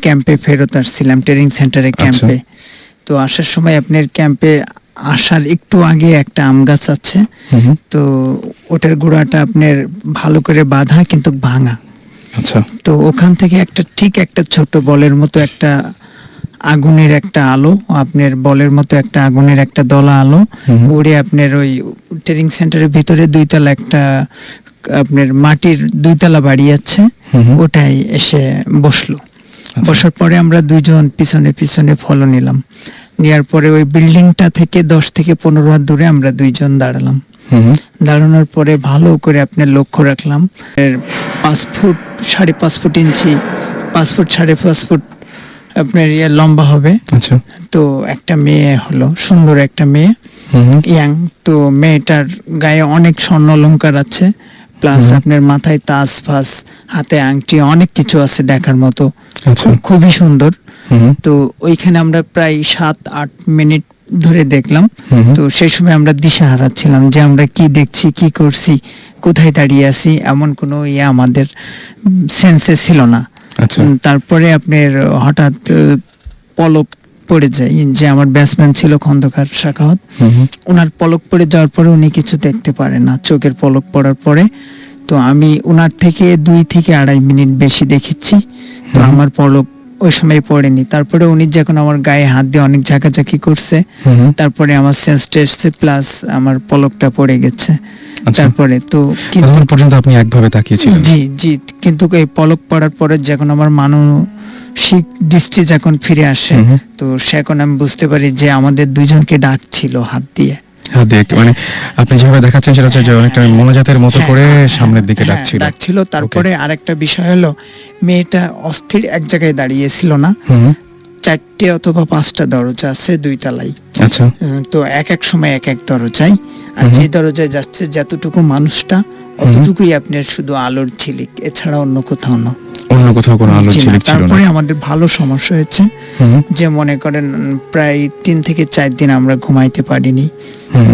ক্যাম্পে ফেরত আসছিলাম, ট্রেনিং সেন্টারে ক্যাম্পে। তো আসার সময় আপনার ক্যাম্পে আসার একটু আগে একটা আম গাছ আছে, তো ওটার গোড়াটা আপনার ভালো করে বাঁধা কিন্তু ভাঙা। আচ্ছা। তো ওখান থেকে একটা ছোট বলের মতো একটা আগুনের একটা আলো, আপনার বলের মতো একটা আগুনের একটা দলা আলো উড়ে আপনার ওই ট্রেনিং সেন্টারের ভিতরে 2 তলা একটা আপনার মাটির 2 তলা বাড়ি আছে, ওটাই এসে বসলো। বসার পরে আমরা দুইজন পিছনে পিছনে ফলো নিলাম। নেওয়ার পরে ওই বিল্ডিংটা থেকে 10 থেকে 15 হাত দূরে আমরা দুইজন দাঁড়ালাম। দাঁড়ানোর পরে ভালো করে আপনার লক্ষ্য রাখলাম, 5 ফুট 5.5 ফুট ইঞ্চি, 5 ফুট 5.5 ফুট আপনার লম্বা হবে। আচ্ছা। তো একটা মেয়ে হলো, সুন্দর একটা মেয়ে, ইয়াং। তো মেয়েটার গায়ে অনেক স্বর্ণ অলংকার আছে, প্লাস আপনার মাথায় তাজ ফাজ, হাতে আংটি, অনেক কিছু আছে দেখার মতো, খুবই সুন্দর। তো ওইখানে আমরা প্রায় 7-8 মিনিট ধরে দেখলাম। তো সেই সময় আমরা দিশাহারা ছিলাম যে আমরা কি দেখছি, কি করছি, কোথায় দাঁড়িয়ে আছি, এমন কোনো আমাদের সেন্সে ছিল না। তারপরে আপনার হঠাৎ পলক পড়ে যায়, যে আমার ব্যাটসম্যান ছিল খন্দকার শাখাওয়াত, ওনার পলক পড়ে যাওয়ার পরে উনি কিছু দেখতে পারে না, চোখের পলক পড়ার পরে। তো আমি ওনার থেকে 2 থেকে 2.5 মিনিট বেশি দেখেছি, তো আমার পলক ওই সময় পড়েনি। তারপরে উনি যখন আমার গায়ে হাত দিয়ে অনেক ঝাঁকাঝাঁকি করছে, তারপরে আমার সেন্সটা এসছে, প্লাস আমার পলকটা পড়ে গেছে। তারপরে তো তখন পর্যন্ত আপনি একভাবে তাকিয়েছিলেন? জি জি। কিন্তু এই পলক পড়ার পরে যখন আমার মানসিক দৃষ্টি যখন ফিরে আসে, তো সেখন আমি বুঝতে পারি যে আমাদের দুইজনকে ডাকছিল হাত দিয়ে। মানে আপনি যেভাবে দেখাচ্ছেন সেটা হচ্ছে যে অনেকটা মনোজাতের মতো করে সামনের দিকে ডাকছিল। তারপরে আরেকটা বিষয় হলো, মেয়েটা অস্থির এক জায়গায় দাঁড়িয়েছিল না, 4টে অথবা 5টা দরজা আছে 2 তলায়। আচ্ছা। তো এক সময় এক দরজায়, আর যে দরজায় যাচ্ছে যতটুকু মানুষটা, অতটুকুই আপনার শুধু আলোর ঝিলিক, এছাড়া অন্য কোথাও না, অন্য কোথাও কোনো আলোর ঝিলিক ছিল না। তারপরে আমাদের ভালো সমস্যা হয়েছে, যে মনে করেন প্রায় 3 থেকে 4 দিন আমরা ঘুমাইতে পারিনি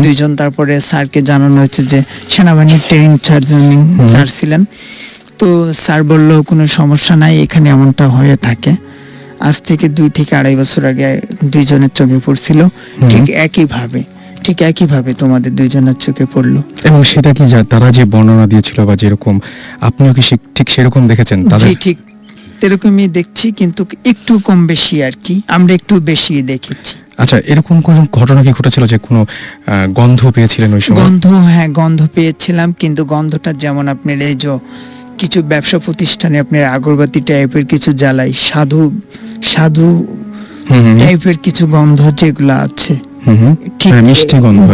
দুইজন। তারপরে স্যারকে জানানো হয়েছে যে সেনাবাহিনীর ট্রেনিং স্যার ছিলেন, তো স্যার বললো কোনো সমস্যা নাই, এখানে এমনটা হয়ে থাকে। আজ থেকে 2 থেকে 2.5 বছর আগে দুইজনের চোখে পড়ছিল, ঠিক একইভাবে তোমাদের দুইজনের চোখে পড়লো। এবং সেটা কি তারা যে বর্ণনা দিয়েছিল বা যেরকম, আপনিও কি ঠিক সেরকম দেখেছেন? জি, ঠিক এরকমই দেখছি, কিন্তু একটু কম বেশি আর কি, আমরা একটু বেশি দেখেছি। আচ্ছা, এরকম কোন ঘটনা কি ঘটেছিল যে কোনো গন্ধ পেয়েছিলেন ওই সময়? গন্ধ পেয়েছিলাম, কিন্তু গন্ধটা যেমন আপনার এই যে কিছু ব্যবসা প্রতিষ্ঠানে আপনার আগরবাতি টাইপের কিছু জ্বালাই, সাধু টাইপের কিছু গন্ধ যেগুলো আছে, মিষ্টি গন্ধ।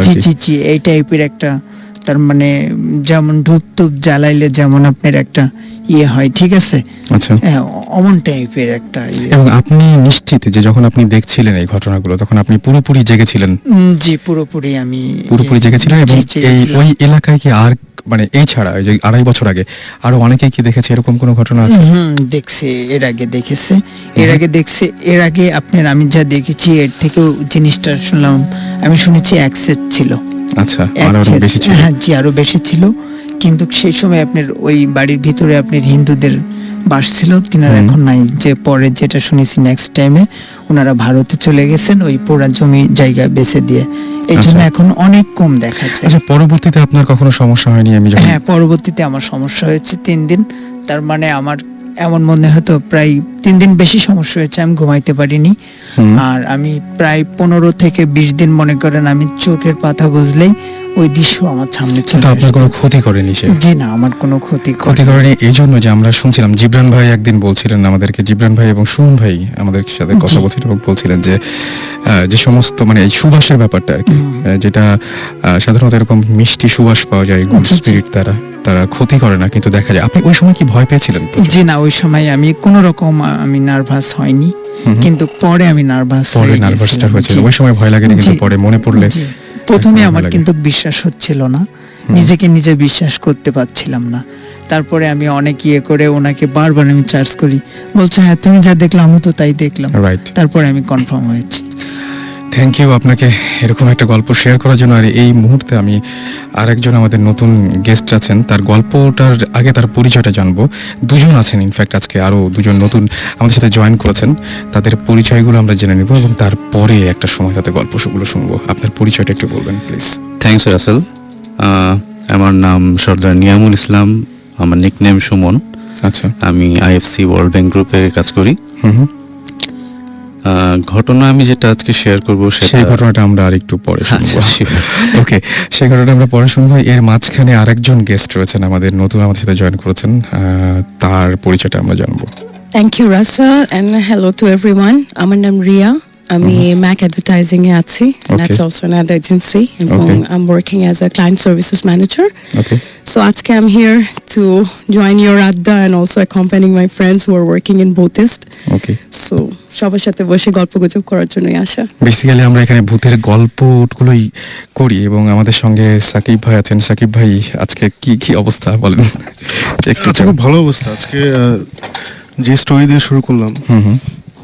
জি, এই টাইপের একটা, তার মানে যেমন ধূপ জ্বালাইলে যেমন আপনার একটা হয়, ঠিক আছে? আচ্ছা। অমন টাইপের একটা। এবং আপনি নিশ্চিত যে যখন আপনি দেখছিলেন এই ঘটনাগুলো, তখন আপনি পুরোপুরি জেগেছিলেন? জি, পুরোপুরি জেগেছিলেন। এবং ওই এলাকায় কি আর, মানে এই ছাড়া ওই যে 2.5 বছর আগে আরো অনেকেই কি দেখেছে এরকম কোনো ঘটনা আছে? দেখছে, এর আগে দেখছে। এর আগে আপনার আমি যা দেখেছি, এর থেকেও জিনিসটা শুনলাম, আমি শুনেছি অ্যাক্সেস ছিল। আচ্ছা, আরো বেশি ছিল? হ্যাঁ জি, আরো বেশি ছিল। কিন্তু সেই সময় আপনার ওই বাড়ির ভিতরে আপনার হিন্দুদের বাস ছিল, তিনারা এখন নাই। যে পরে যেটা শুনেছি, নেক্সট টাইমে ওনারা ভারতে চলে গেছেন, ওই পোড়া জমি জায়গা বেচে দিয়ে, এই জন্য এখন অনেক কম দেখা যায়। আচ্ছা, পরবর্তীতে আপনার কখনো সমস্যা হয়নি? হ্যাঁ, পরবর্তীতে আমার সমস্যা হয়েছে 3 দিন। তার মানে আমার এমন মনে হতো প্রায় 3 দিন বেশি সমস্যা হয়েছে, আমি ঘুমাইতে পারিনি। আর আমি প্রায় 15 থেকে 20 দিন মনে করেন আমি চোখের পাতা বুঝলেই ওই দৃশ্য আমার সামনে চলে আসে। আপনার কোনো ক্ষতি করেনি সে? জি না, আমার কোনো ক্ষতি করেনি। এই জন্য যে আমরা শুনছিলাম, জিবরান ভাই একদিন বলছিলেন আমাদেরকে, জিবরান ভাই এবং সুমন ভাই আমাদের সাথে কথা বলছিলেন এবং বলছিলেন যে যে সমস্ত মানে এই সুবাসের ব্যাপারটা আর কি, যেটা সাধারণত এরকম মিষ্টি সুবাস পাওয়া যায়, গুড স্পিরিট, তারা ক্ষতি করে না, কিন্তু দেখা যায়। আপনি ওই সময় কি ভয় পেয়েছিলেন? জি না, ওই সময় আমি কোনো রকম আমি নার্ভাস হয়নি, কিন্তু পরে আমি নার্ভাসটা হয়েছিল। ওই সময় ভয় লাগেনি, কিন্তু পরে মনে পড়লে? প্রথমে আমার কিন্তু বিশ্বাস হচ্ছিল না, নিজে বিশ্বাস করতে পারছিলাম না। তারপরে আমি অনেক করে ওনাকে বারবার আমি চার্জ করি, বলছে হ্যাঁ তুমি যা দেখলাম আমি তো তাই দেখলাম। তারপরে আমি কনফার্ম হয়েছি। থ্যাংক ইউ আপনাকে এরকম একটা গল্প শেয়ার করার জন্য। আর এই মুহূর্তে আমি আরেকজন আমাদের নতুন গেস্ট আছেন, তার গল্পটার আগে তার পরিচয়টা জানবো। দুজন আছেন, ইনফ্যাক্ট আজকে আরো দুজন নতুন আমাদের সাথে জয়েন করেছেন, তাদের পরিচয়গুলো আমরা জেনে নেব এবং তারপরে একটা সময় তাদের গল্পগুলো শুনবো। আপনার পরিচয়টা একটু বলবেন প্লিজ। থ্যাংকস রাসেল। আমার নাম সর্দার নিয়ামুল ইসলাম, আমার নিকনেম সুমন। আচ্ছা। আমি আইএফসি ওয়ার্ল্ড ব্যাংক গ্রুপে কাজ করি। ঘটনা আমি যেটা আজকে শেয়ার করব সেই ঘটনাটা আমরা আরেকটু পরে শুনবো। ওকে, সেই ঘটনাটা আমরা পরে শুনবো। এর মাঝখানে আরেকজন গেস্ট রয়েছেন আমাদের নতুন, আমাদের সাথে জয়েন করেছেন, তার পরিচয়টা আমরা জানবো। Thank you, Russell, and hello to everyone. আমার নাম রিয়া, আমি ম্যাক অ্যাডভার্টাইজিং এ আছি, and that's also an ad agency, and I'm working as a client services manager. Okay. So আজকে I'm here to join your adda and also accompanying my friends who are working in Buddhist. Okay. So সবার সাথে বসে গল্পগুজব করার জন্যই আসা। Basically আমরা এখানে ভূতের গল্পগুলোই করি এবং আমাদের সঙ্গে সাকিব ভাই আছেন। সাকিব ভাই, আজকে কি অবস্থা বলেন একটু। খুব ভালো অবস্থা। আজকে যে স্টোরি দিয়ে শুরু করলাম,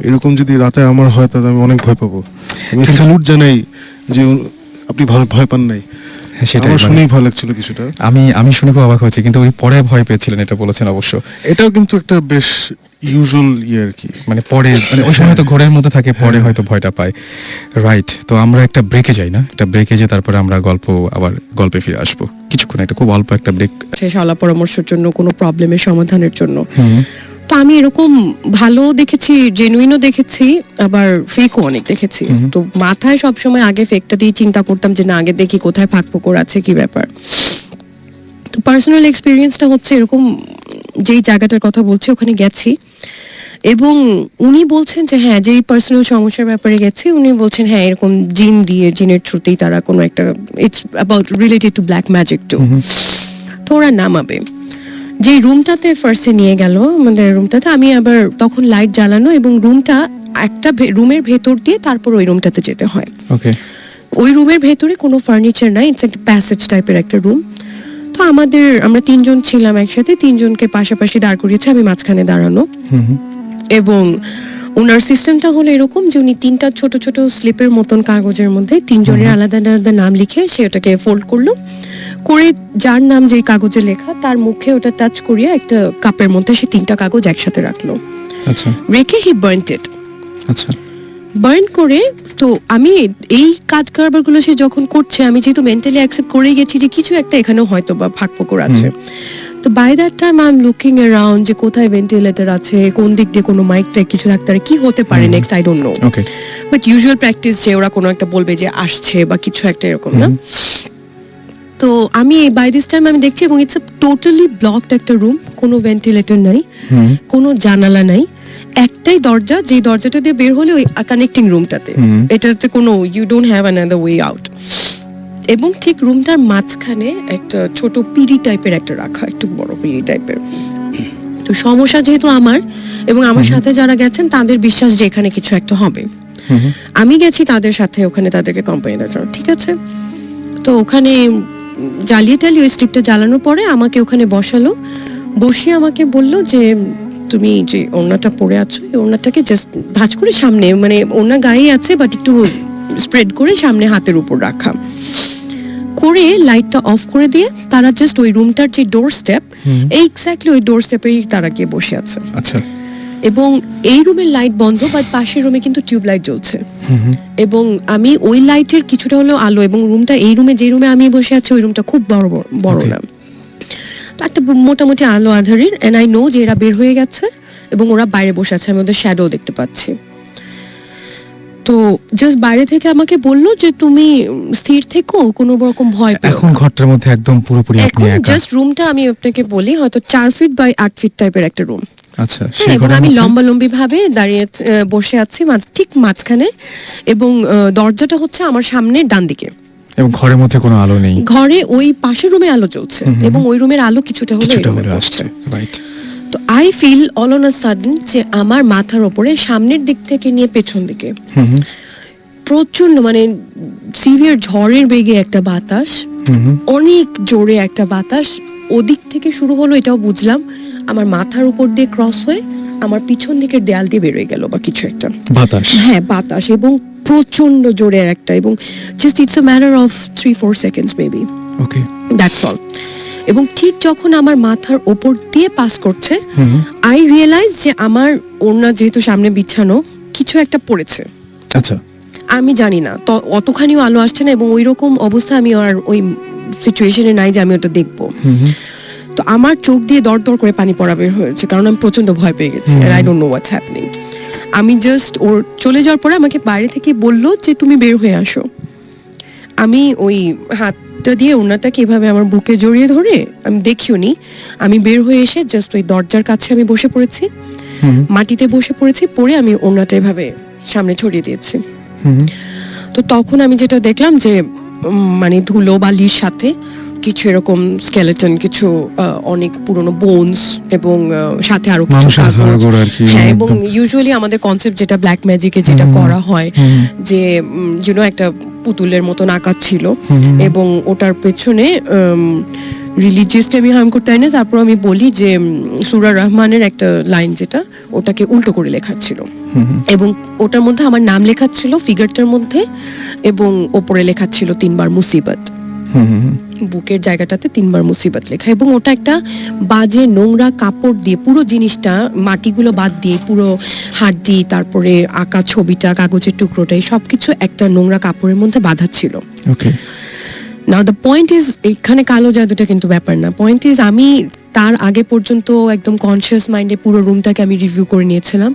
এরকম যদি রাতে আমার হয় তাহলে আমি অনেক ভয় পাবো। আমি স্যালুট জানাই যে আপনি ভয় পান নাই। সেটা শুনেই ভালো লাগছিল কিছুটা। আমি শুনে খুব অবাক হয়েছি, কিন্তু উনি পরে ভয় পেয়েছিলেন এটা বলেছেন অবশ্য। এটাও কিন্তু একটা বেশ ইউজুয়াল আর কি, মানে পরে ওই সময় তো ঘোরের মধ্যে থাকে, পরে হয়তো ভয়টা পায়। রাইট। তো আমরা একটা ব্রেকে যাই না, একটা ব্রেকে যে তারপরে আমরা গল্পে ফিরে আসবো কিছুক্ষণ, একটা খুব অল্প একটা ব্রেক। শেষ আলাপ পরামর্শের জন্য, কোনো প্রবলেমের সমাধানের জন্য। তো আমি এরকম ভালো দেখেছি, জেনুইনও দেখেছি, আবার ফেকও অনেক দেখেছি। তো মাথায় সবসময় আগে ফেকটা দিয়ে চিন্তা করতাম যে না, আগে দেখি কোথায় ফাঁক ফোকর আছে, কি ব্যাপার। তো পার্সোনাল এক্সপিরিয়েন্সটা হচ্ছে এরকম, যেই জায়গাটার কথা বলছি ওখানে গেছি এবং উনি বলছেন যে হ্যাঁ, যেই পার্সোনাল সমস্যার ব্যাপারে গেছি উনি বলছেন হ্যাঁ এরকম জিনের থ্রুতেই তারা কোনো একটা, it's about related to black magic too. তো ওরা নামাবে। যে রুমটাতে ফার্স্টে নিয়ে গেল, আমাদের রুমটাতে, আমি আবার তখন লাইট জ্বালানো এবং রুমটা একটা রুমের ভেতর দিয়ে তারপর ওই রুমটাতে যেতে হয়। ওকে। ওই রুমের ভেতরে কোনো ফার্নিচার নাই, ইটস একটা প্যাসেজ টাইপের একটা রুম। তো আমরা তিনজন ছিলাম একসাথে, তিনজনকে পাশাপাশি দাঁড় করিয়েছে, আমি মাঝখানে দাঁড়ানো। এবং ওনার সিস্টেমটা হলো এরকম যে উনি তিনটা ছোট ছোট স্লিপের মতন কাগজের মধ্যে তিনজনের আলাদা আলাদা নাম লিখে সে ওটাকে ফোল্ড করলো, করে যার নাম যেই কাগজে লেখা তার মুখে ওটা টাচ করিয়ে একটা কাপের মধ্যে সে তিনটা কাগজ একসাথে রাখলো। আচ্ছা। রেখে হি বার্নড ইট। আচ্ছা। বার্ন করে, তো আমি এই কাজ কারবারগুলো সে যখন করছে, আমি যেহেতু মেন্টালি অ্যাকসেপ্ট করে গেছি যে কিছু একটা এখানেও হয়তো বা ফাঁক ফোকর আছে। তো by that time I am looking around যে কোথায় ভেন্টিলেটর আছে, কোন দিক দিয়ে কোনো মাইক টাইক কিছু রাখতে পারে, কি হতে পারে next, I don't know. Okay. But usual practice যে ওরা কোনো একটা বলবে যে আসছে বা কিছু একটা এরকম, না? তো আমি বাই দিস টাইম আমি দেখছি এবং ইটস আ টোটালি ব্লকড একটা রুম, কোনো ভেন্টিলেটর নাই, কোনো জানালা নাই, একটাই দরজা, যে দরজাটা দিয়ে বের হলে ওই কানেক্টিং রুমটাতে, এটাতে কোনো you don't have another way out. এবং ঠিক রুমটার মাঝখানে একটা ছোট পিড়ি টাইপের একটা রাখা, একটু বড় পিড়ি টাইপের। তো সমস্যা যেহেতু আমার এবং আমার সাথে যারা গেছেন তাদের বিশ্বাস যে এখানে কিছু একটা হবে। আমি গেছি তাদের সাথে ওখানে, তাদেরকে কোম্পানি দেওয়ার জন্য, ঠিক আছে। তো ওখানে জ্বালিয়ে ওই স্লিপটা জ্বালানোর পরে আমাকে ওখানে বসালো, বসিয়ে আমাকে বললো যে তুমি যে ওড়নাটা পরে আছো, এই ওড়নাটাকে জাস্ট ভাঁজ করে সামনে, মানে ওড়না গায়ে আছে বাট একটু স্প্রেড করে সামনে হাতের উপর রাখা, করে লাইটটা অফ করে দিয়ে তারা জাস্ট ওই রুমটার যে ডোর স্টেপ, এক্স্যাক্টলি ওই ডোর স্টেপেই তারা গিয়ে বসে আছে। আচ্ছা। এবং এই রুমের লাইট বন্ধ, বাট পাশের রুমে কিন্তু টিউব লাইট জ্বলছে। এবং আমি ওই লাইটের কিছুটা হলো আলো, এবং রুমটা, এই রুমে যে রুমে আমি বসে আছি ওই রুমটা খুব বড় না, তো একটা মোটামুটি আলো আধারের। এন্ড আই নো যে এরা বের হয়ে গেছে এবং ওরা বাইরে বসে আছে, আমি ওদের শ্যাডো দেখতে পাচ্ছি। তো জাস্ট বাইরে থেকে আমাকে বললো যে তুমি স্থির থেকো, কোনো রকম ভয় পেও। এখন ঘরটার মধ্যে একদম পুরোপুরি আপনি একা। জাস্ট রুমটা আমি আপনাকে বলি হয়তো 4 ফিট বাই 8 ফিট টাইপের একটা রুম। আচ্ছা। এবং আমি লম্বি ভাবে দাঁড়িয়ে বসে আছি ঠিক মাঝখানে, এবং দরজাটা হচ্ছে আমার সামনে ডান দিকে, এবং ঘরের মধ্যে কোনো আলো নেই। ঘরে ওই পাশের রুমে আলো জ্বলছে এবং ওই রুমের আলো কিছুটা হলে আসছে। রাইট। তো I feel all on a sudden যে আমার মাথার উপরে সামনের দিক থেকে নিয়ে পেছন দিকে প্রচন্ড, মানে সিভিয়ার ঝড়ের বেগে একটা বাতাস, অনেক জোরে একটা বাতাস ওদিক থেকে শুরু হলো, এটাও বুঝলাম, আমার মাথার উপর দিয়ে ক্রস হয়ে আমার পিছন দিকের দেয়াল দিয়ে বেরোয় গেল বা কিছু একটা বাতাস। হ্যাঁ, বাতাস, এবং প্রচন্ড জোরের একটা, এবং just it's a matter of 3-4 seconds maybe, okay. That's all. এবং ঠিক যখন আমার মাথার ওপর দিয়ে পাস করছে, আই রিয়েলাইজ যে আমার ওড়না যেহেতু সামনে বিছানো, কিছু একটা পড়েছে। আচ্ছা, আমি জানি না, তো অতখানিও আলো আসছে না, এবং ওই রকম অবস্থা আমি আর ওই সিচুয়েশনে নাই যে আমি ওটা দেখবো। তো আমার চোখ দিয়ে দর দর করে পানি পড়া বের হয়েছে, কারণ আমি প্রচন্ড ভয় পেয়ে গেছি। I don't know what's happening. আমি জাস্ট ওর চলে যাওয়ার পরে আমাকে বাইরে থেকে বললো যে তুমি বের হয়ে আসো। আমি ওই হাতটা দিয়ে ওনাটাকে এভাবে আমার বুকে জড়িয়ে ধরে, আমি দেখিও নি, আমি বের হয়ে এসে জাস্ট ওই দরজার কাছে আমি বসে পড়েছি, মাটিতে বসে পড়েছি, পরে আমি ওনাটা এভাবে সামনে ছড়িয়ে দিয়েছি। তো তখন আমি যেটা দেখলাম যে মানে ধুলো বালির সাথে কিছু এরকম স্কেলেটন, কিছু অনেক পুরনো বোনস, এবং সাথে আরো কিছু মানুষের কাগজ। হাড়গোড় আর কি, হ্যাঁ, এবং একদম। ইউজুয়ালি আমাদের কনসেপ্ট যেটা ব্ল্যাক ম্যাজিকে যেটা করা হয়, যে একটা পুতুলের মতন আঁকা ছিল, এবং ওটার পেছনে রিলিজিয়াসলি আমি হার্ম করতে চাই না, তারপর আমি বলি যে সূরা রহমানের একটা লাইন যেটা ওটাকে উল্টো করে লেখা ছিল, এবং ওটার মধ্যে আমার নাম লেখা ছিল ফিগারটার মধ্যে, এবং ওপরে লেখা ছিল 3 বার মুসিবত, বুকের জায়গাটাতে 3 বার মুসিবত লেখা। এবং ওটা একটা বাজে নোংরা কাপড় দিয়ে, পুরো জিনিসটা মাটিগুলো বাদ দিয়ে, পুরো হাড্ডি, তারপরে আঁকা ছবিটা, কাগজের টুকরোটা, সবকিছু একটা নোংরা কাপড়ের মধ্যে বাঁধা ছিল। ওকে। নাও দ্য পয়েন্ট ইজ, এখানে কালো জাদুটা কিন্তু ব্যাপার না। পয়েন্ট ইজ, আমি তার আগে পর্যন্ত একদম কনসিয়াস মাইন্ডে পুরো রুমটাকে আমি রিভিউ করে নিয়েছিলাম,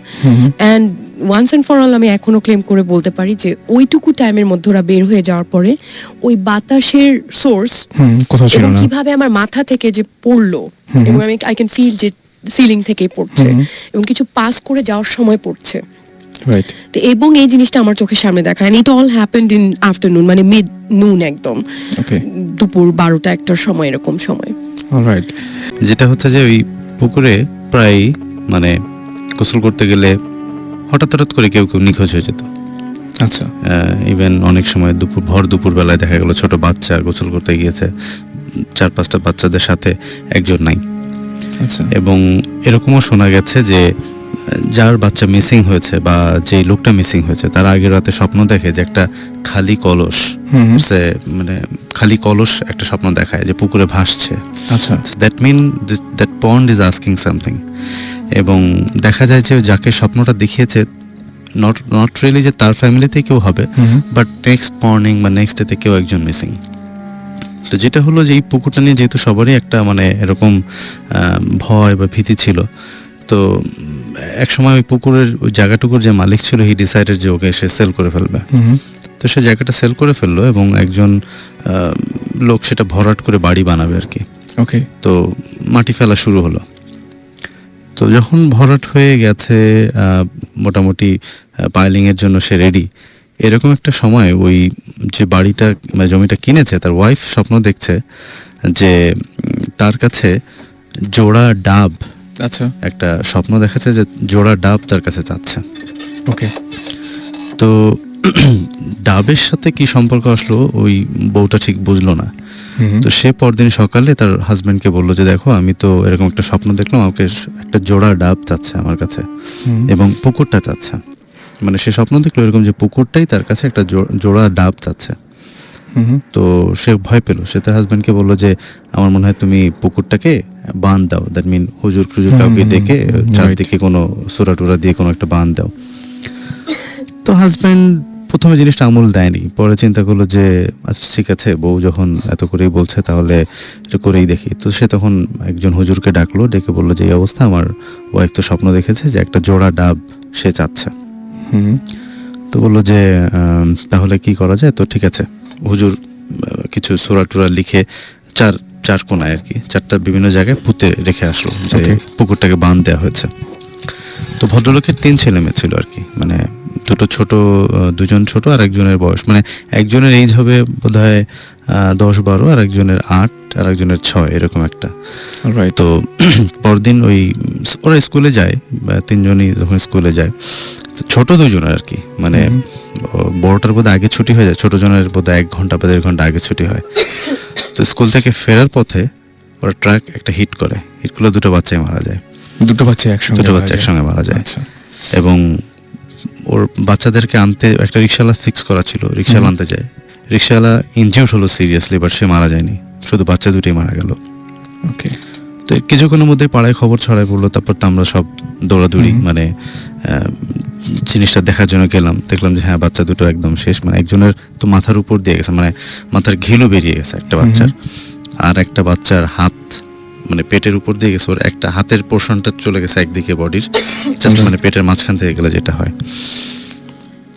and once and for all আমি এখনো ক্লেম করে বলতে পারি যে ওইটুকু টাইমের মধ্যে ওরা বের হয়ে যাওয়ার পরে ওই বাতাসের সোর্স কোথাও ছিল এবং না। কিভাবে আমার মাথা থেকে যে পড়লো, এবং আমি আই ক্যান ফিল যে সিলিং থেকেই পড়ছে, এবং কিছু পাস করে যাওয়ার সময় পড়ছে, রাইট। তো এবং এই জিনিসটা আমার চোখের সামনে দেখা, and it all happened in afternoon, মানে মিড নুন, একদম ওকে, দুপুর 12টা-1টার সময়, এরকম সময়। অলরাইট। যেটা হচ্ছে যে ওই পুকুরে প্রায় মানে গোসল করতে গেলে হঠাৎ হঠাৎ করে কেউ কেউ নিখোঁজ হয়ে যেত। আচ্ছা, ইভেন অনেক সময় ভর দুপুর বেলায় দেখা গেল ছোট বাচ্চা গোসল করতে গিয়েছে, 4-5টা বাচ্চাদের সাথে একজন নাই। আচ্ছা, এবং এরকমও শোনা গেছে যে যার বাচ্চা মিসিং হয়েছে বা যে লোকটা মিসিং হয়েছে, তার আগের রাতে স্বপ্ন দেখে যে একটা খালি কলস, মানে খালি কলস একটা স্বপ্ন দেখায় যে পুকুরে ভাসছে। আচ্ছা, that mean that pond is asking something. এবং দেখা যায় যে যাকে স্বপ্নটা দেখিয়েছে নট রিয়েলি যে তার ফ্যামিলিতে কেউ হবে, বাট নেক্সট মর্নিং বা নেক্সট ডেতে কেউ একজন মিসিং। তো যেটা হলো যে এই পুকুরটা নিয়ে যেহেতু সবারই একটা মানে এরকম ভয় বা ভীতি ছিল, তো এক সময় ওই পুকুরের ওই জায়গাটুকুর যে মালিক ছিল, হি ডিসাইডেড যে ওকে সে সেল করে ফেলবে। তো সে জায়গাটা সেল করে ফেললো, এবং একজন লোক সেটা ভরাট করে বাড়ি বানাবে আর কি। ওকে। তো মাটি ফেলা শুরু হলো। তো যখন ভরাট হয়ে গেছে, মোটামুটি পাইলিং এর জন্য সে রেডি, এরকম একটা সময় ওই যে বাড়িটা মানে জমিটা কিনেছে, তার ওয়াইফ স্বপ্ন দেখছে যে তার কাছে জোড়া ডাব, আচ্ছা, একটা স্বপ্ন দেখাচ্ছে যে জোড়া ডাব তার কাছে চাচ্ছে। ওকে। তো ডাবের সাথে কি সম্পর্ক আসলো ওই বউটা ঠিক বুঝলো না। তো সে পরদিন সকালে তার হাজবেন্ডকে বললো যে দেখো, আমি তো এরকম একটা স্বপ্ন দেখলাম, আমাকে একটা জোড়া ডাব চাচ্ছে আমার কাছে, এবং পুকুরটা চাচ্ছে। মানে সে স্বপ্ন দেখলো এরকম যে পুকুরটাই তার কাছে একটা জোড়া ডাব চাচ্ছে। তো সে ভয় পেল, সে তার হাজবেন্ডকে বললো যে আমার মনে হয় তুমি পুকুরটাকে বাঁধ দাও, দ্যাট মিন হুজুর খুজুর কাউকে ডেকে চারদিকে কোনো সুরা টুরা দিয়ে কোনো একটা বাঁধ দাও। তো হাজবেন্ড প্রথমে জিনিসটা আমল দেয়নি, পরে চিন্তা করলো যে আচ্ছা ঠিক আছে, বউ যখন এত করেই বলছে তাহলে এটা করেই দেখি। তো সে তখন একজন হুজুরকে ডাকলো, ডেকে বললো যে এই অবস্থা, আমার ওয়াইফ তো স্বপ্ন দেখেছে যে একটা জোড়া ডাব সে চাচ্ছে। তো বললো যে তাহলে কি করা যায়। তো ঠিক আছে, হুজুর কিছু সূরা টুরা লিখে চার কোনায় আর কি 4টা বিভিন্ন জায়গায় পুঁতে রেখে আসলো যে পুকুরটাকে বাঁধ দেওয়া হয়েছে। তো ভদ্রলোকের 3 ছেলে মেয়ে ছিল আর কি, মানে দুজন ছোট আর একজনের বয়স, মানে একজনের এইজ হবে বোধহয় 10-12, আর একজনের 8, আর একজনের 6, এরকম একটা। তো পরদিন ওরা স্কুলে যায়, 3জনই যখন স্কুলে যায়, ছোট 2জনের আর কি, মানে বড়টার বোধহয় আগে ছুটি হয়ে যায়, ছোট জনের বোধহয় 1 ঘন্টা বা 1.5 ঘন্টা আগে ছুটি হয়। তো স্কুল থেকে ফেরার পথে ওরা ট্রাক একটা হিট করলে 2 বাচ্চাই মারা যায়। দুটো বাচ্চা একসঙ্গে মারা যায়। এবং ওর বাচ্চাদেরকে আনতে একটা রিক্সাওয়ালা ফিক্স করা ছিল, রিক্সাওয়ালা আনতে যায়, রিক্সাওয়ালা ইনজিউর্ড হলো সিরিয়াসলি, বাট সে মারা যায়নি, শুধু বাচ্চা দুটোই মারা গেল। ওকে, তো কিছুক্ষণের মধ্যে পাড়ায় খবর ছড়ায় পড়লো, তারপর তো আমরা সব দৌড়াদৌড়ি মানে জিনিসটা দেখার জন্য গেলাম, দেখলাম যে হ্যাঁ বাচ্চা দুটো একদম শেষ, মানে একজনের তো মাথার উপর দিয়ে গেছে, মানে মাথার ঘিলও বেরিয়ে গেছে একটা বাচ্চার, আর একটা বাচ্চার হাত মানে পেটের উপর দিয়ে গেছে, ওর একটা হাতের পোর্শনটা চলে গেছে একদিকে বডির, জাস্ট মানে পেটের মাঝখান থেকে গেলে যেটা হয়।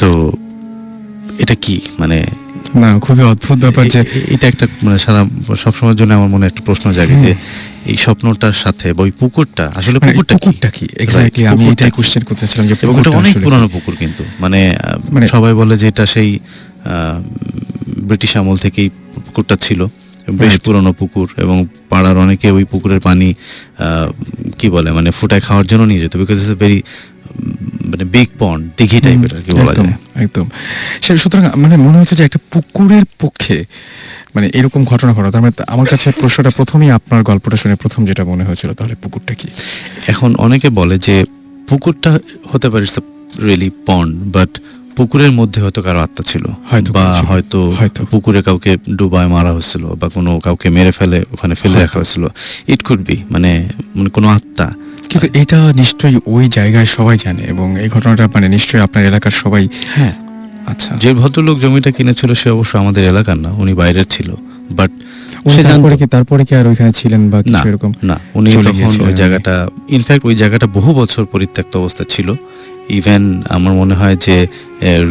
তো এটা কি মানে না খুবই অদ্ভুত ব্যাপার যে এটা একটা মানে সারা সবসময়ের জন্য আমার মনে একটা প্রশ্ন জাগে যে এই স্বপ্নটার সাথে বা ওই পুকুরটা আসলে মানে পুকুরটা কি এক্স্যাক্টলি, আমি পুকুরটা এটাই কি? কোশ্চেন করতেছিলাম যে এবং এটা অনেক পুরানো পুকুর কিন্তু মানে সবাই বলে যে এটা সেই ব্রিটিশ আমল থেকেই পুকুরটা ছিল, বেশ পুরনো পুকুর, এবং পাড়ার অনেকে ওই পুকুরের পানি কি বলে মানে ফুটায় খাওয়ার জন্য নিয়ে যেত, বিকজ ইটস এ ভেরি মানে বিগ পন্ড, দিঘি টাইপের আর কি বলা যায়। একদম সুতরাং মানে মনে হচ্ছে যে একটা পুকুরের পক্ষে মানে এরকম ঘটনা ঘটা, তার মানে আমার কাছে প্রশ্নটা প্রথমেই আপনার গল্পটা শুনে প্রথম যেটা মনে হয়েছিল, তাহলে পুকুরটা কি? এখন অনেকে বলে যে পুকুরটা হতে পারে রিয়েলি পন্ড, বাট পুকুরের মধ্যে হয়তো কারো আত্মা ছিল, বা হয়তো পুকুরে কাউকে ডুবায় মারা হয়েছিল, বা কোনো কাউকে মেরে ফেলে ওখানে ফেলে রাখা হয়েছিল, ইট কুড বি মানে কোনো আত্মা। কিন্তু এটা নিশ্চয়ই ওই জায়গায় সবাই জানে, এবং এই ঘটনাটা মানে নিশ্চয়ই আপনার এলাকার সবাই। হ্যাঁ আচ্ছা, যে ভদ্রলোক জমিটা কিনেছিল সে অবশ্য আমাদের এলাকার না, উনি বাইরের ছিল, বাট তারপরে কি আর ওইখানে ছিলেন বা কিছু এরকম? না, উনি তখন ওই জায়গাটা, ইনফ্যাক্ট ওই জায়গাটা বহু বছর পরিত্যক্ত অবস্থা ছিল। ইভেন আমার মনে হয় যে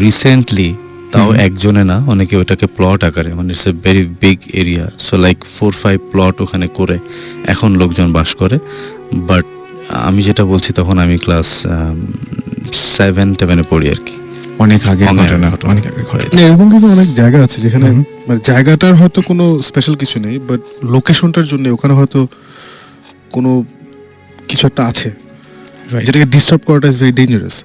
রিসেন্টলি তাও একজনে না, অনেকে ওটাকে প্লট আকারে, মানে it's a very big area, so like 4-5 plot ওখানে করে এখন লোকজন বাস করে। বাট আমি যেটা বলছি তখন আমি ক্লাস 7-10 পড়ি আর কি, অনেক আগের ঘটনা, অনেক আগের ঘটনা। এরকম কিন্তু অনেক জায়গা আছে যেখানে মানে জায়গাটার হয়তো কোনো স্পেশাল কিছু নেই, বাট লোকেশনটার জন্য ওখানে হয়তো কোনো কিছু একটা আছে যেটাকে ডিস্টার্ব করাটা ইজ ভেরি ডেঞ্জারাস।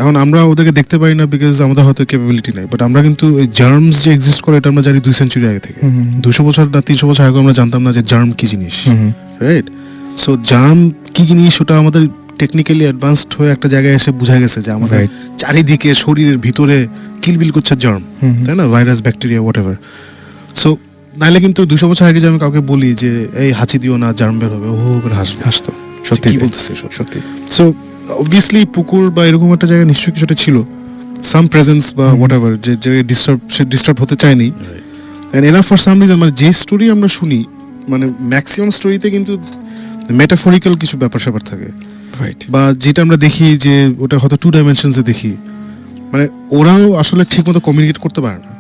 এখন আমরা ওদেরকে দেখতে পাই না বিকজ আমাদের হয়তো ক্যাপাবিলিটি নাই, বাট আমরা কিন্তু ওই জার্মস যে এক্সিস্ট করে এটা আমরা জানি 2 সেঞ্চুরি আগে থেকে। 200 বছর না 300 বছর আগে আমরা জানতাম না যে জার্ম কি জিনিস, রাইট? সো জার্ম কি জিনিস ওটা আমাদের টেকনিক্যালি অ্যাডভান্সড হয়ে একটা জায়গায় এসে বোঝা গেছে যে আমাদের চারিদিকে শরীরের ভিতরে কিলবিল করছে জার্ম, তাই না? Virus, bacteria, what ever. So নাইলে কিন্তু 200 বছর আগে যে আমি কাউকে বলি যে এই হাঁচি দিও না জার্ম বের হবে, ও করে হাসতো, সত্যি কি বলতেছে সত্যি। সো অবভিয়াসলি পুকুর বা এরকম একটা জায়গা নিশ্চয়ই কিছুটা ছিল, সাম প্রেজেন্স বা হোয়াট এভার, যে ডিস্টার্ব হতে চায়নি। And enough for some reason, মানে যে স্টোরি আমরা শুনি মানে ম্যাক্সিমাম স্টোরিতে কিন্তু মেটাফরিক্যাল কিছু ব্যাপার স্যাপার থাকে, বা যেটা আমরা দেখি যে ওটা হয়তো 2 ডাইমেনশনসে দেখি, মানে ওরাও আসলে ঠিকমতো কমিউনিকেট করতে পারে না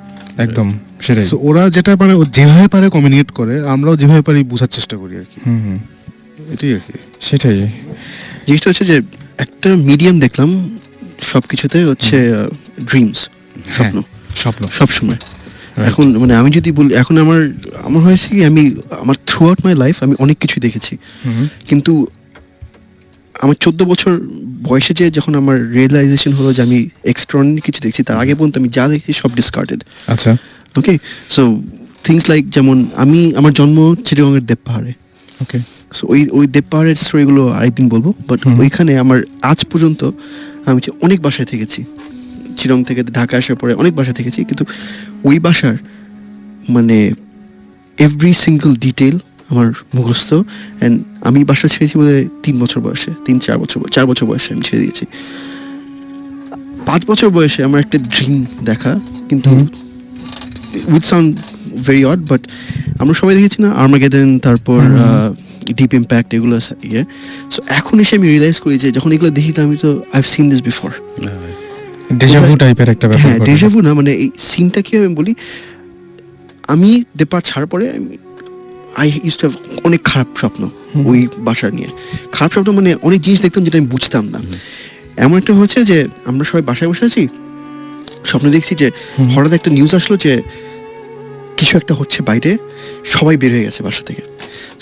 একদম সেটাই। সো ওরা যেটা পারে, ও যেভাবে পারে কমিউনিকেট করে, আমরাও যেভাবে পারি বোঝার চেষ্টা করি আর কি। এটাই আর কি, সেটাই। জিনিসটা হচ্ছে যে একটা মিডিয়াম দেখলাম সবকিছুতে হচ্ছে ড্রিমস, স্বপ্ন সবসময়। এখন মানে আমি যদি বলি, এখন আমার হয়েছে কি, আমি আমার থ্রু আউট মাই লাইফ আমি অনেক কিছু দেখেছি, কিন্তু আমার 14 বছর বয়সে যে যখন আমার রিয়েলাইজেশন হলো যে আমি এক্সট্রাঅর্ডিনারি কিছু দেখছি, তার আগে পর্যন্ত আমি যা দেখছি সব ডিসকার্ডেড। আচ্ছা, ওকে। সো থিংস লাইক যেমন আমার জন্ম চিটাগংয়ের দেব পাহাড়ে। ওকে। সো ওই দেব পাহাড়ের স্টোরিগুলো আরেকদিন বলবো, বাট ওইখানে আমার আজ পর্যন্ত আমি অনেক বাসায় থেকেছি, চিটাগং থেকে ঢাকা আসার পরে অনেক বাসায় থেকেছি, কিন্তু ওই বাসার মানে এভরি সিঙ্গল ডিটেল আমার মুখস্থ। অ্যান্ড আমি বাসা ছেড়েছি বলে 3 বছর বয়সে, 4 বছর বয়সে আমি ছেড়ে দিয়েছি। 5 বছর বয়সে আমার একটা ড্রিম দেখা, কিন্তু with sound very odd, but আমরা সবাই দেখেছি না আর্মাগেডন, তারপর ডিপ ইম্প্যাক্ট, এগুলো ইয়ে। সো এখন এসে আমি রিয়েলাইজ করি যে যখন এগুলো দেখি, তো আমি তো I have seen this before. Déjà vu টাইপের একটা ব্যাপার। হ্যাঁ, ডেজাভু না, মানে এই সিনটা কি আমি বলি, আমি দেপার ছাড় পরে আই ইউজ টু হ্যাভ অনেক খারাপ স্বপ্ন ওই বাসা নিয়ে। খারাপ স্বপ্ন মানে অনেক জিনিস দেখতাম যেটা আমি বুঝতাম না। এমন একটা হচ্ছে যে আমরা সবাই বাসায় বসে আছি, স্বপ্ন দেখছি যে হঠাৎ একটা নিউজ আসলো যে কিছু একটা হচ্ছে বাইরে, সবাই বের হয়ে গেছে বাসা থেকে।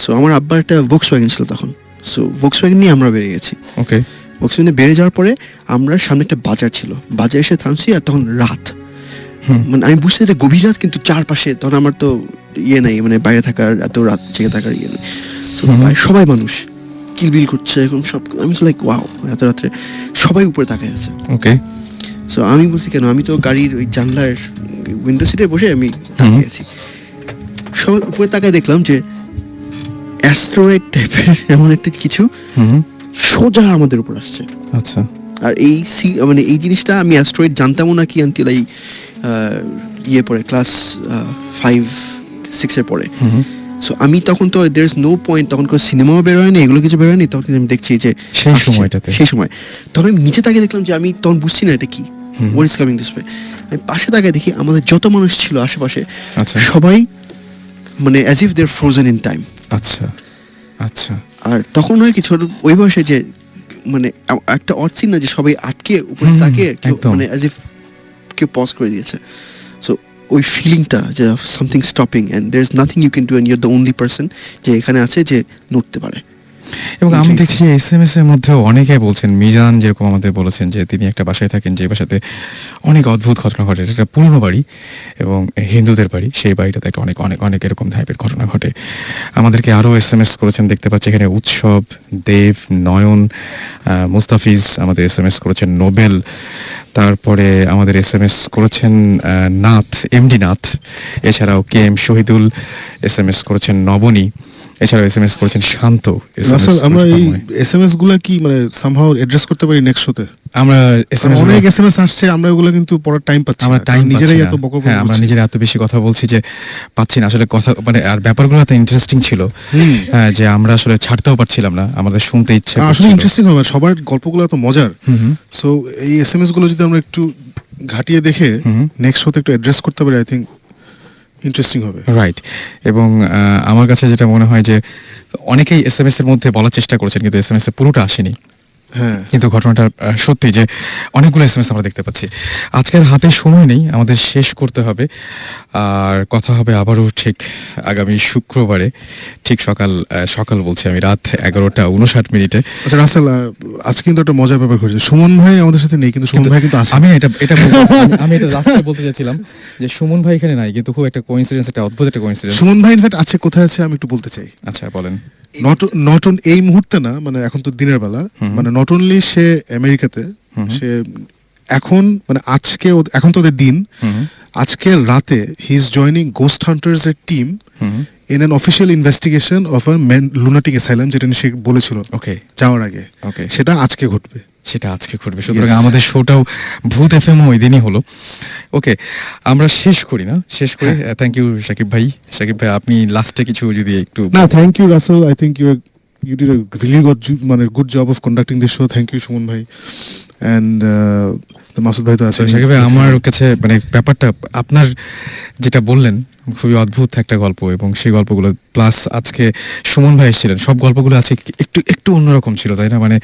সো আমার আব্বার একটা ভোক্সওয়াগন ছিল তখন, সো ভোক্সওয়াগন নিয়ে আমরা বেরিয়ে গেছি। ওকে। ভোক্সওয়াগনে বেরিয়ে যাওয়ার পরে আমরা সামনে একটা বাজার ছিল, বাজারে এসে থামছি, আর তখন রাত, মানে আমি বুঝতে যে গভীর রাত, কিন্তু চারপাশে তখন আমার তো ইয়ে নাই, মানে বাইরে থাকার, এত রাত জেগে থাকার ইয়ে নেই। সবাই মানুষ কিলবিল করছে এখন সব, আমি লাইক ওয়াও, এত রাত্রে সবাই উপরে তাকায় আছে। ওকে। সো আমি বলছি কেন, আমি তো গাড়ির ওই জানলার উইন্ডো সিটে বসে আমি তাকিয়ে আছি, সবাই উপরে তাকায় দেখলাম যে অ্যাস্টেরয়েড টাইপের এমন একটা কিছু সোজা আমাদের উপর আসছে। আচ্ছা, আর এই মানে এই জিনিসটা আমি অ্যাস্টেরয়েড জানতামও না কি আনটিল এই ইয়ে পরে ক্লাস 5-6 পরে। সো আমি তখন তো দের ইজ নো পয়েন্ট, তখন কোনো সিনেমাও বেরোয়নি, এগুলো কিছু বেরোয়নি, তখন কিন্তু আমি দেখছি যে সেই সময়টাতে, সেই সময় তখন আমি নিচে তাকিয়ে দেখলাম যে আমি তখন বুঝছি না এটা কি, what is coming this way. আমি পাশে তাকিয়ে দেখি আমাদের যত মানুষ ছিল আশেপাশে আচ্ছা সবাই মানে as if they are frozen in time. আচ্ছা আচ্ছা, আর তখন হয় কি ছোট ওই বয়সে যে মানে একটা অর্থিন না যে সবাই আটকে উপরে তাকিয়ে কেউ একদম। মানে অ্যাজ ইফ কেউ পজ করে দিয়েছে। সো ওই ফিলিংটা যে something stopping and there is nothing you can do and you are the only person যে এখানে আছে যে নড়তে পারে। এবং আমি দেখছি যে SMS এর মধ্যেও অনেকে বলছেন, মিজান যেরকম আমাদের বলেছেন যে তিনি একটা বাসায় থাকেন যে বাসাতে অনেক অদ্ভুত ঘটনা ঘটে, এটা একটা পুরনো বাড়ি এবং হিন্দুদের বাড়ি, সেই বাড়িটাতে একটা অনেক অনেক অনেক এরকম টাইপের ঘটনা ঘটে। আমাদেরকে আরও SMS করেছেন, দেখতে পাচ্ছি এখানে উৎসব, দেব, নয়ন, মুস্তাফিজ আমাদের SMS করেছেন, নোবেল, তারপরে আমাদের SMS করেছেন নাথ, MD নাথ, এছাড়াও KM শহীদুল SMS করেছেন, নবনী, এছাড়াও SMS করেছেন শান্ত। রাসেল, আমরা এই SMS গুলা কি মানে সামহাউ অ্যাড্রেস করতে পারি নেক্সট শোতে? আমরা অনেক SMS আসছে, আমরা ওগুলো কিন্তু পড়ার টাইম পাচ্ছি আমরা না, টাইম নিজেরাই এত বকর হ্যাঁ, আমরা নিজেরা এত বেশি কথা বলছি যে পাচ্ছি না আসলে কথা, মানে আর ব্যাপারগুলো এত ইন্টারেস্টিং ছিল হ্যাঁ, যে আমরা আসলে ছাড়তেও পারছিলাম না, আমাদের শুনতে ইচ্ছে আসলে করছিল। ইন্টারেস্টিং হবে, সবার গল্পগুলো এত মজার। সো এই SMS গুলো যদি আমরা একটু ঘাটিয়ে দেখে নেক্সট শোতে একটু অ্যাড্রেস করতে পারি, আই থিঙ্ক ইন্টারেস্টিং হবে। রাইট। এবং আমার কাছে যেটা মনে হয় যে অনেকেই SMS এর মধ্যে বলার চেষ্টা করেছেন কিন্তু SMS এ পুরোটা আসেনি। হ্যাঁ, কিন্তু ঘটনাটা সত্যি যে অনেকগুলো SMS আমরা দেখতে পাচ্ছি। আজকের হাতে সময় নেই, আমাদের শেষ করতে হবে। আর কথা হবে আবারও ঠিক আগামী শুক্রবারে, ঠিক সকাল বলছি আমি, রাত 11:59। আচ্ছা রাসেল, আজকে কিন্তু একটা মজার ব্যাপার ঘটেছে। সুমন ভাই আমাদের সাথে নেই, কিন্তু সুমন ভাই কিন্তু আছে। আমি আমি এটা লাস্টে বলতে চাইছিলাম যে সুমন ভাই এখানে নাই, কিন্তু খুব একটা কোইন্সিডেন্স, একটা অদ্ভুত একটা কোইন্সিডেন্স। সুমন ভাই ইনফ্যাক্ট আছে, কোথায় আছে আমি একটু বলতে চাই। আচ্ছা বলেন। নট অন এই মুহূর্তে না, মানে এখন তো দিনের বেলা, মানে নট অনলি সে আমেরিকাতে, সে এখন মানে আজকে এখন তো ওদের দিন, আজকে রাতে he is joining ghost hunters এর team in an official investigation of a lunatic asylum, যেটা সে বলেছিল ওকে যাওয়ার আগে, ওকে, সেটা আজকে ঘটবে। সেটা আজকে ঘটবে। সুতরাং আমাদের শোটাও ভূত FM ওই দিনই হলো। ওকে, আমরা শেষ করি না, শেষ করি। থ্যাংক ইউ সাকিব ভাই। সাকিব ভাই, আপনি লাস্টে কিছু যদি একটু। না, thank you Russell, I think you did a really good job of conducting this show. Thank you Suman ভাই, and মাসুদ ভাই তো আছে। সাকিব ভাই, আমার কাছে মানে ব্যাপারটা আপনার যেটা বললেন খুবই অদ্ভুত একটা গল্প, এবং সেই গল্পগুলো প্লাস আজকে সুমন ভাই এসেছিলেন, সব গল্পগুলো আছে একটু অন্যরকম ছিল, তাই না? মানে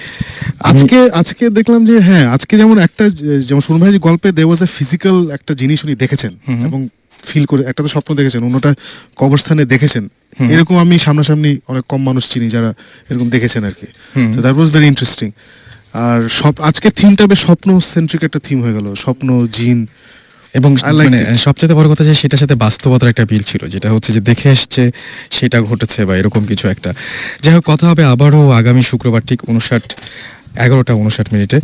আজকে দেখলাম যে হ্যাঁ, আজকে যেমন একটা, যেমন সুমন ভাই যে গল্পে there was a physical একটা জিনিস উনি দেখেছেন এবং ফিল করে, একটা তো স্বপ্ন দেখেছেন, অন্যটা কবরস্থানে দেখেছেন। এরকম আমি সামনাসামনি অনেক কম মানুষ চিনি যারা এরকম দেখেছেন আর কি। তো দ্যাট ওয়াজ ভেরি ইন্টারেস্টিং। আর আজকের থিমটা বেশ স্বপ্ন সেন্ট্রিক একটা থিম হয়ে গেল, স্বপ্ন, জিন, এবং I like মানে it. সবচেয়ে বড় কথা যে সেটার সাথে বাস্তবতার একটা বিল ছিল, যেটা হচ্ছে যে দেখে এসছে সেটা ঘটেছে বা এরকম কিছু একটা। যাই হোক, কথা হবে আবারও আগামী শুক্রবার ঠিক 11:59।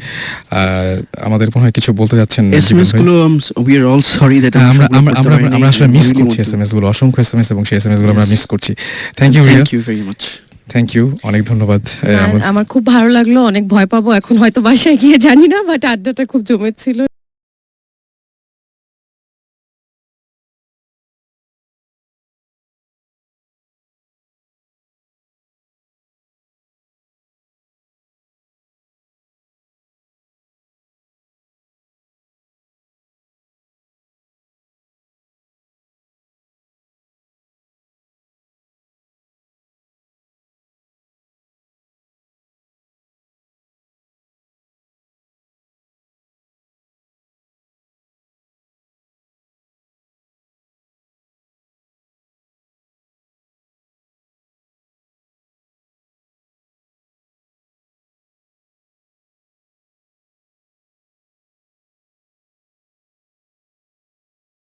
আমাদের মনে হয় কিছু বলতে যাচ্ছেন SMS গুলো we are all sorry that আমরা আসলে মিস করছি SMS গুলো, অসংখ্য SMS, এবং সেই SMS গুলো আমরা মিস করছি। Thank you Riya, thank you very much. Thank you, অনেক ধন্যবাদ। আমার খুব ভালো লাগলো, অনেক ভয় পাবো এখন হয়তো বাসায় গিয়ে, জানি না, বাট আড্ডাটা খুব জমেছিল।